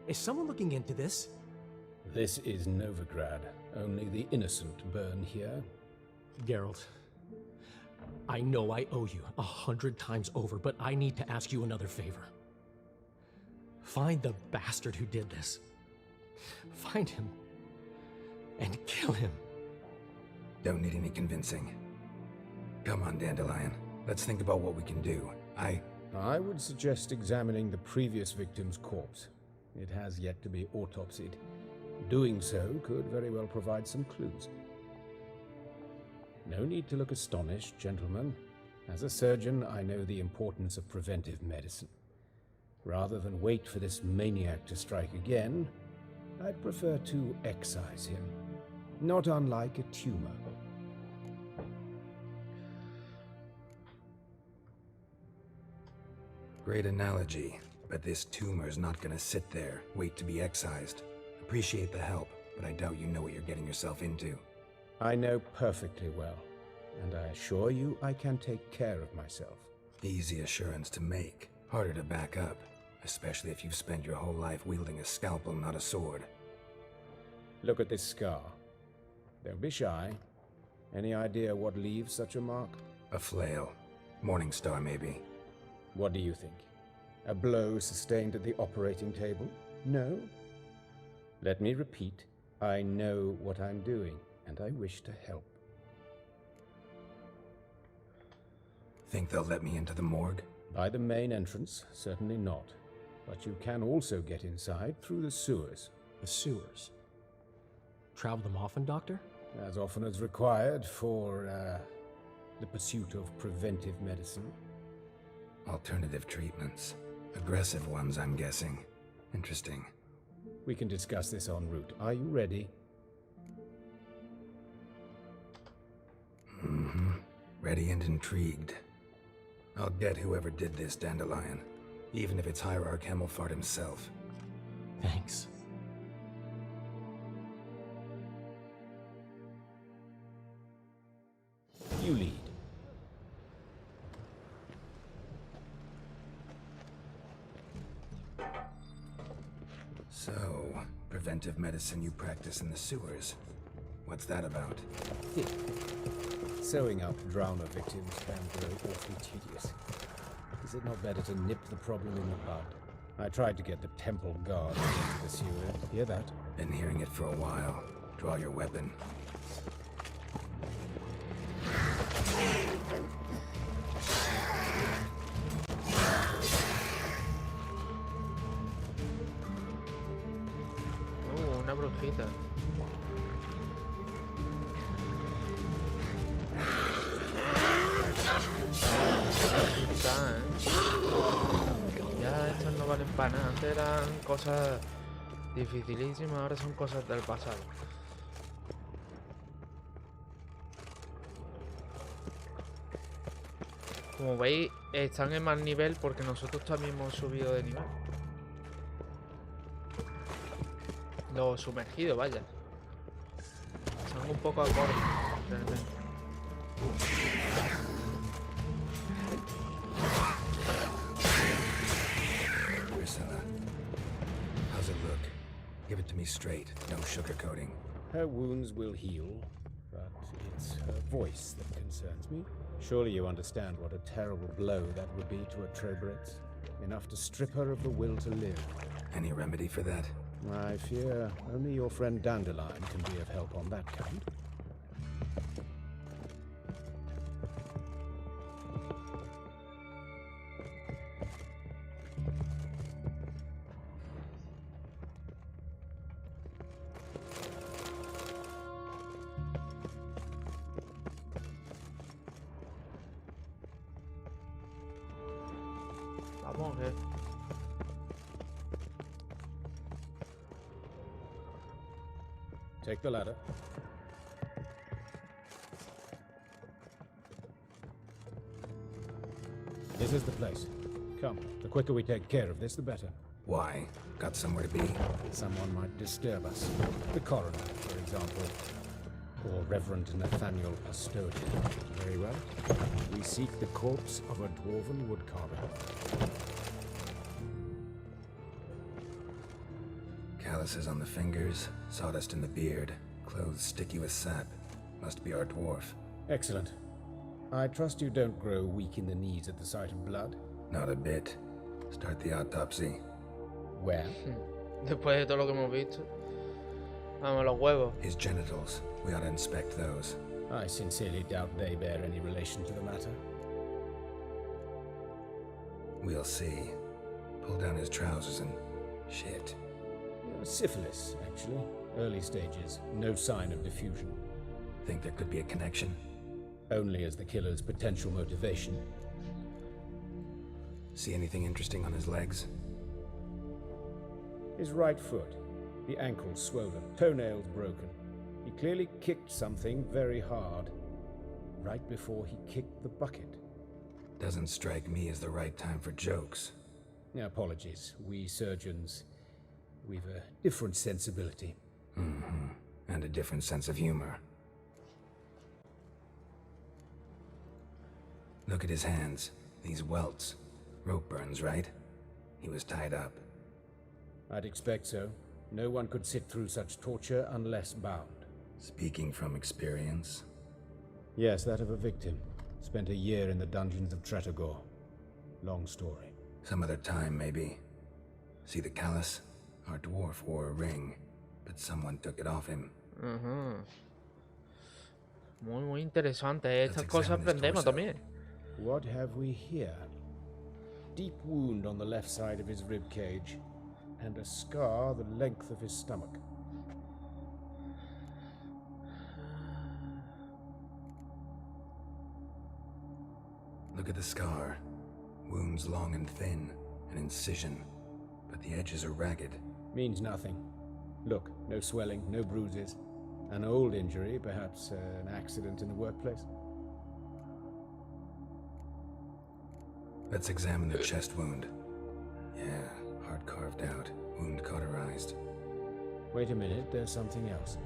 Speaker 7: Is someone looking into this?
Speaker 13: This is Novigrad. Only the innocent burn here.
Speaker 7: Geralt, I know I owe you 100 times over, but I need to ask you another favor. Find the bastard who did this. Find him and kill him.
Speaker 2: Don't need any convincing. Come on, Dandelion. Let's think about what we can do.
Speaker 13: I would suggest examining the previous victim's corpse. It has yet to be autopsied. Doing so could very well provide some clues. No need to look astonished, gentlemen. As a surgeon, I know the importance of preventive medicine. Rather than wait for this maniac to strike again, I'd prefer to excise him. Not unlike a tumor.
Speaker 2: Great analogy, but this tumor's not gonna sit there, wait to be excised. Appreciate the help, but I doubt you know what you're getting yourself into.
Speaker 13: I know perfectly well, and I assure you I can take care of myself.
Speaker 2: Easy assurance to make, harder to back up, especially if you've spent your whole life wielding a scalpel, not a sword.
Speaker 13: Look at this scar. Don't be shy. Any idea what leaves such a mark?
Speaker 2: A flail. Morningstar, maybe.
Speaker 13: What do you think? A blow sustained at the operating table? No? Let me repeat. I know what I'm doing, and I wish to help.
Speaker 2: Think they'll let me into the morgue?
Speaker 13: By the main entrance, certainly not. But you can also get inside through the sewers.
Speaker 7: The sewers? Travel them often, Doctor?
Speaker 13: As often as required for, the pursuit of preventive medicine.
Speaker 2: Alternative treatments. Aggressive ones, I'm guessing. Interesting.
Speaker 13: We can discuss this en route. Are you ready?
Speaker 2: Mm-hmm. Ready and intrigued. I'll get whoever did this, Dandelion. Even if it's Hierarch Hemmelfart himself.
Speaker 7: Thanks.
Speaker 13: You lead.
Speaker 2: So, preventive medicine you practice in the sewers. What's that about?
Speaker 13: Sewing up drowner victims can grow awfully tedious. Is it not better to nip the problem in the bud? I tried to get the temple guard into the sewer. Hear that?
Speaker 2: Been hearing it for a while. Draw your weapon.
Speaker 1: Una brujita. Ya estas no valen para nada. Antes eran cosas dificilísimas, ahora son cosas del pasado. Como veis, están en más nivel porque nosotros también hemos subido de nivel. Los sumergidos, vaya. Son un poco acordes, realmente.
Speaker 2: Priscilla, how's it look? Give it to me straight, no sugarcoating.
Speaker 13: Her wounds will heal, but it's her voice that concerns me. Surely you understand what a terrible blow that would be to a Trobretz. Enough to strip her of the will to live.
Speaker 2: Any remedy for that?
Speaker 13: I fear only your friend Dandelion can be of help on that count.
Speaker 1: Vamos, que...
Speaker 13: Take the ladder. This is the place. Come, the quicker we take care of this, the better.
Speaker 2: Why? Got somewhere to be?
Speaker 13: Someone might disturb us. The coroner, for example. Or Reverend Nathaniel Custodian. Very well. We seek the corpse of a dwarven woodcarver.
Speaker 2: Calluses on the fingers, sawdust in the beard, clothes sticky with sap. Must be our dwarf.
Speaker 13: Excellent. I trust you don't grow weak in the knees at the sight of blood.
Speaker 2: Not a bit. Start the autopsy.
Speaker 13: Where?
Speaker 1: Después de todo lo que hemos visto. Vamos, los huevos.
Speaker 2: His genitals. We ought to inspect those.
Speaker 13: I sincerely doubt they bear any relation to the matter.
Speaker 2: We'll see. Pull down his trousers and... shit.
Speaker 13: Syphilis, actually. Early stages. No sign of diffusion.
Speaker 2: Think there could be a connection?
Speaker 13: Only as the killer's potential motivation.
Speaker 2: See anything interesting on his legs?
Speaker 13: His right foot. The ankle swollen. Toenails broken. He clearly kicked something very hard. Right before he kicked the bucket.
Speaker 2: Doesn't strike me as the right time for jokes.
Speaker 13: Apologies. We surgeons... we've a different sensibility.
Speaker 2: Mm-hmm. And a different sense of humor. Look at his hands. These welts. Rope burns, right? He was tied up.
Speaker 13: I'd expect so. No one could sit through such torture unless bound.
Speaker 2: Speaking from experience?
Speaker 13: Yes, that of a victim. Spent a year in the dungeons of Tretogor. Long story.
Speaker 2: Some other time, maybe. See the callus? Our dwarf wore a ring, but someone took it off him.
Speaker 1: Muy interesante. Estas cosas aprendemos también.
Speaker 13: What have we here? Deep wound on the left side of his rib cage, and a scar the length of his stomach.
Speaker 2: Look at the scar. Wounds long and thin, an incision, but the edges are ragged.
Speaker 13: Means nothing. Look, no swelling, no bruises. An old injury, perhaps an accident in the workplace.
Speaker 2: Let's examine the chest wound. Yeah, heart carved out, wound cauterized.
Speaker 13: Wait a minute, there's something else.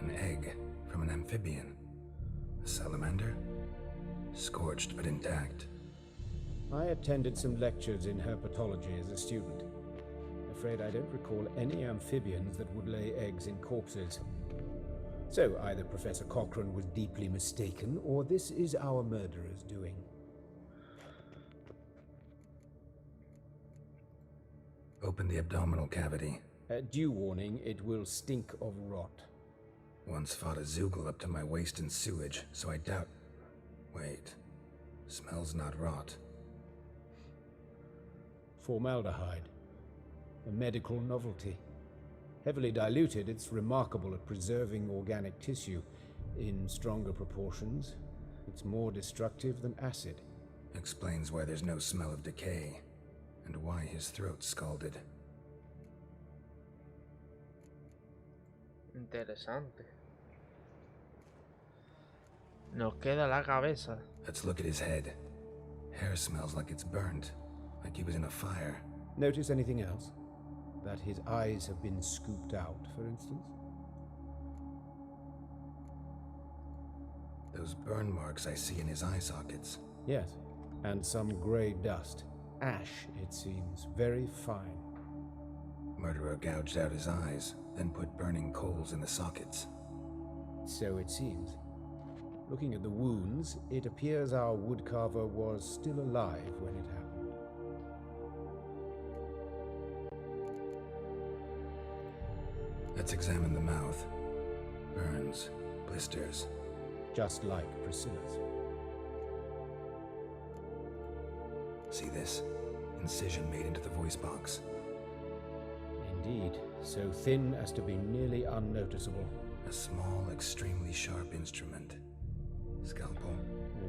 Speaker 2: An egg from an amphibian. A salamander? Scorched but intact.
Speaker 13: I attended some lectures in herpetology as a student. Afraid I don't recall any amphibians that would lay eggs in corpses. So either Professor Cochrane was deeply mistaken, or this is our murderer's doing.
Speaker 2: Open the abdominal cavity.
Speaker 13: Due warning, it will stink of rot.
Speaker 2: Once fought a Zoogle up to my waist in sewage, so I doubt... Wait. Smells not rot.
Speaker 13: Formaldehyde. A medical novelty. Heavily diluted, it's remarkable at preserving organic tissue. In stronger proportions, it's more destructive than acid.
Speaker 2: Explains why there's no smell of decay, and why his throat's scalded.
Speaker 1: Interesante. Nos queda la cabeza.
Speaker 2: Let's look at his head. Hair smells like it's burnt, like he was in a fire.
Speaker 13: Notice anything else? That his eyes have been scooped out, for instance?
Speaker 2: Those burn marks I see in his eye sockets.
Speaker 13: Yes, and some grey dust. Ash, it seems, very fine.
Speaker 2: Murderer gouged out his eyes, then put burning coals in the sockets.
Speaker 13: So it seems. Looking at the wounds, it appears our woodcarver was still alive when it happened.
Speaker 2: Let's examine the mouth. Burns, blisters.
Speaker 13: Just like Priscilla's.
Speaker 2: See this? Incision made into the voice box.
Speaker 13: Indeed, so thin as to be nearly unnoticeable.
Speaker 2: A small, extremely sharp instrument. Scalpel.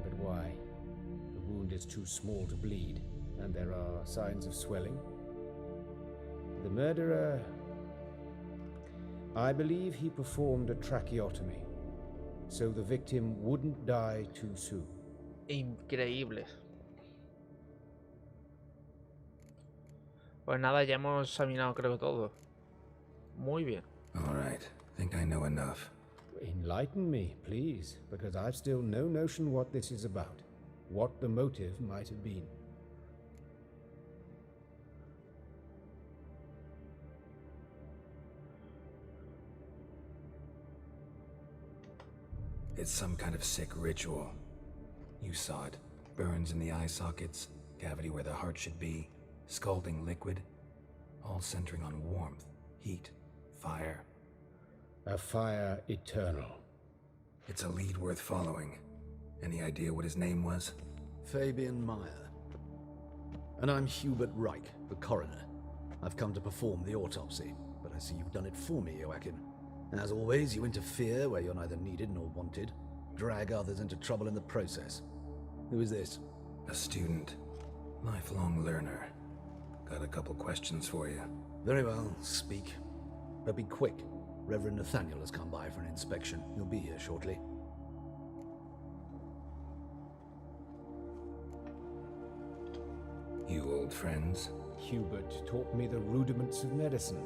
Speaker 13: But why? The wound is too small to bleed, and there are signs of swelling. The murderer... I believe he performed a tracheotomy, so the victim wouldn't die too soon.
Speaker 1: Increíble. Pues nada, ya hemos examinado creo todo. Muy bien.
Speaker 2: All right, think I know enough.
Speaker 13: Enlighten me, please, because I've still no notion what this is about, what the motive might have been.
Speaker 2: It's some kind of sick ritual. You saw it. Burns in the eye sockets, cavity where the heart should be, scalding liquid, all centering on warmth, heat, fire.
Speaker 13: A fire eternal.
Speaker 2: It's a lead worth following. Any idea what his name was?
Speaker 15: Fabian Meyer. And I'm Hubert Reich, the coroner. I've come to perform the autopsy, but I see you've done it for me, Joachim. As always, you interfere where you're neither needed nor wanted, drag others into trouble in the process. Who is this?
Speaker 2: A student. Lifelong learner. Got a couple questions for you.
Speaker 15: Very well, speak. But be quick. Reverend Nathaniel has come by for an inspection. He'll be here shortly.
Speaker 2: You old friends?
Speaker 13: Hubert taught me the rudiments of medicine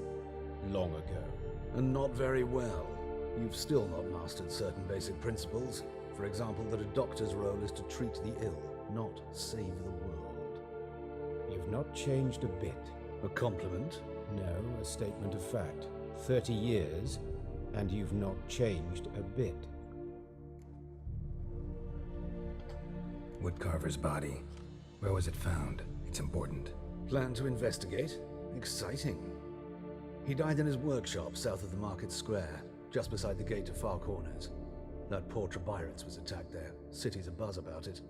Speaker 13: long ago.
Speaker 15: And not very well. You've still not mastered certain basic principles. For example, that a doctor's role is to treat the ill, not save the world.
Speaker 13: You've not changed a bit.
Speaker 15: A compliment?
Speaker 13: No, a statement of fact. 30 years, and you've not changed a bit.
Speaker 2: Woodcarver's body. Where was it found? It's important.
Speaker 15: Plan to investigate? Exciting. He died in his workshop south of the market square, just beside the gate to Far Corners. That poor Trebirets was attacked there. City's abuzz about it.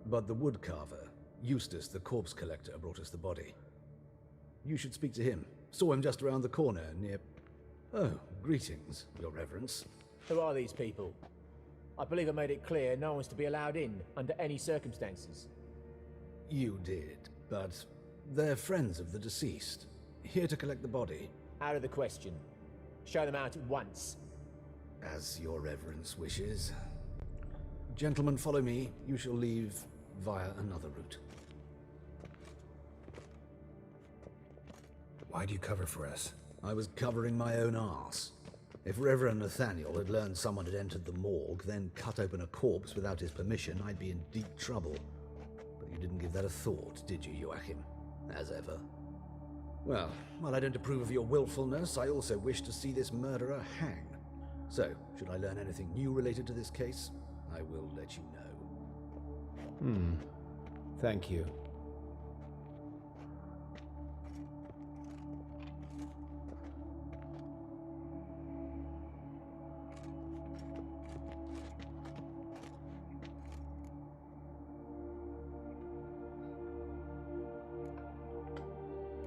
Speaker 15: But the woodcarver, Eustace the corpse collector, brought us the body. You should speak to him. Saw him just around the corner near... Oh, greetings, Your Reverence.
Speaker 7: Who are these people? I believe I made it clear no one's to be allowed in under any circumstances.
Speaker 15: You did, but they're friends of the deceased. Here to collect the body.
Speaker 7: Out of the question. Show them out at once.
Speaker 15: As Your Reverence wishes. Gentlemen, follow me. You shall leave via another route.
Speaker 2: Why do you cover for us?
Speaker 15: I was covering my own arse. If Reverend Nathaniel had learned someone had entered the morgue, then cut open a corpse without his permission, I'd be in deep trouble. But you didn't give that a thought, did you, Joachim? As ever. Well, while I don't approve of your willfulness, I also wish to see this murderer hang. So, should I learn anything new related to this case, I will let you know.
Speaker 13: Thank you.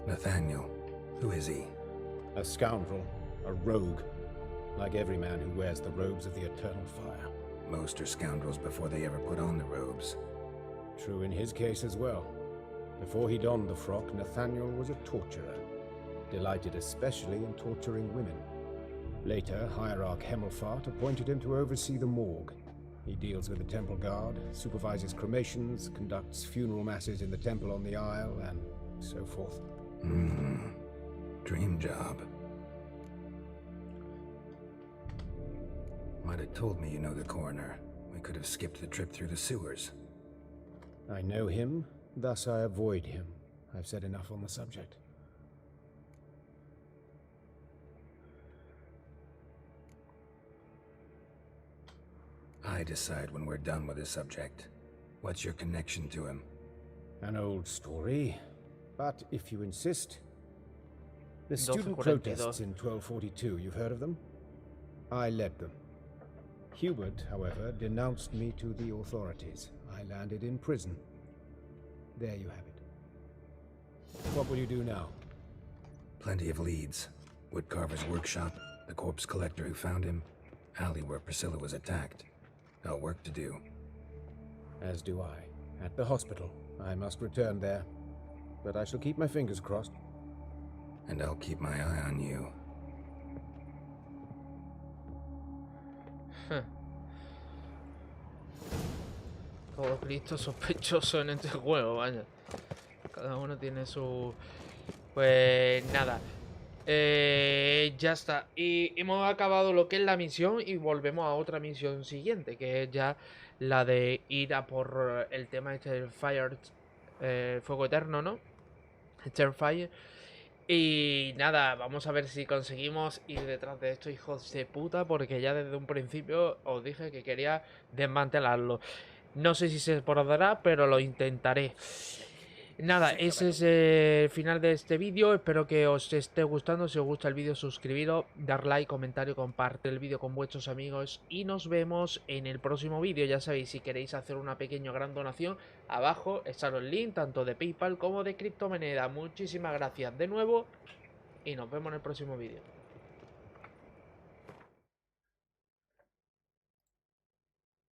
Speaker 2: Nathaniel, who is he?
Speaker 13: A scoundrel, a rogue, like every man who wears the robes of the eternal fire.
Speaker 2: Most are scoundrels before they ever put on the robes.
Speaker 13: True in his case as well. Before he donned the frock, Nathaniel was a torturer, delighted especially in torturing women. Later, Hierarch Hemmelfart appointed him to oversee the morgue. He deals with the temple guard, supervises cremations, conducts funeral masses in the temple on the Isle, and so forth.
Speaker 2: Dream job. Might have told me you know the coroner. We could have skipped the trip through the sewers.
Speaker 13: I know him, thus I avoid him. I've said enough on the subject.
Speaker 2: I decide when we're done with the subject. What's your connection to him?
Speaker 13: An old story, but if you insist. The student
Speaker 1: 1242.
Speaker 13: protests in 1242, you've heard of them? I led them. Hubert, however, denounced me to the authorities. I landed in prison. There you have it. What will you do now?
Speaker 2: Plenty of leads. Woodcarver's workshop, the corpse collector who found him, alley where Priscilla was attacked. Got work to do.
Speaker 13: As do I. At the hospital. I must return there. But I shall keep my fingers crossed.
Speaker 2: And I'll keep my eye on you.
Speaker 1: Todos listos sospechosos en este juego, vaya. Cada uno tiene su... Pues nada. Ya está. Y hemos acabado lo que es la misión y volvemos a otra misión siguiente, que es ya la de ir a por el tema este del Fire... Fuego Eterno, ¿no? Fire. Y nada, vamos a ver si conseguimos ir detrás de estos hijos de puta, porque ya desde un principio os dije que quería desmantelarlo. No sé si se podrá, pero lo intentaré. Nada, ese es el final de este vídeo. Espero que os esté gustando. Si os gusta el vídeo, suscribiros, dar like, comentario, compartir el vídeo con vuestros amigos. Y nos vemos en el próximo vídeo. Ya sabéis, si queréis hacer una pequeña o gran donación, abajo está el link tanto de PayPal como de criptomonedas. Muchísimas gracias de nuevo y nos vemos en el próximo vídeo.